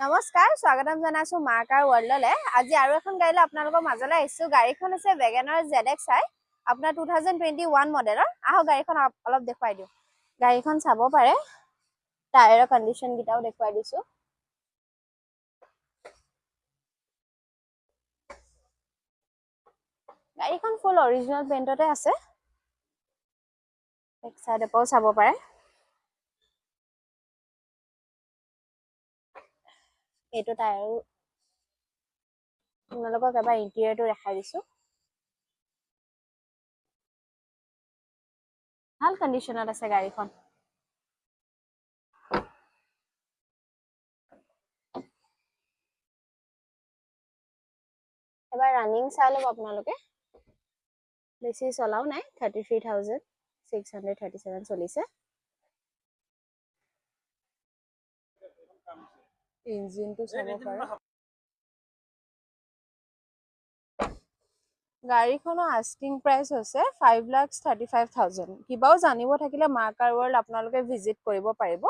নমস্কাৰ, স্বাগতম জনাইছো মাৰ্কাৰ ৱৰ্ল্ডলৈ। আজি আৰু এখন গাড়ীলৈ আপোনালোকৰ মাজলৈ আহিছো। গাড়ীখন আছে WagonR ZXi, আপোনাৰ 2021 মডেলৰ। আহক গাড়ীখন অলপ দেখুৱাই দিওঁ। গাড়ীখন চাব পাৰে, টায়াৰৰ কণ্ডিশ্যন কেইটাও দেখুৱাই দিছো। গাড়ীখন ফুল অৰিজিনেল পেইণ্টতে আছে। এক চাইডৰ পৰাও চাব পাৰে। এইটো টায়াৰো আপোনালোকক এবাৰ ইণ্টেৰিয়ৰটো দেখাই দিছো। ভাল কণ্ডিশ্যনত আছে গাড়ীখন। এবাৰ ৰানিং চাই ল'ব আপোনালোকে। বেছি চলাও নাই, 33,637 চলিছে। ইঞ্জিনটো চাব পাৰে। গাড়ীখনৰ আস্কিং প্ৰাইচ হৈছে 5,35,000। কিবাও জানিব থাকিলে মাৰ্কাৰ ৱৰ্ল্ড আপোনালোকে ভিজিট কৰিব পাৰিব।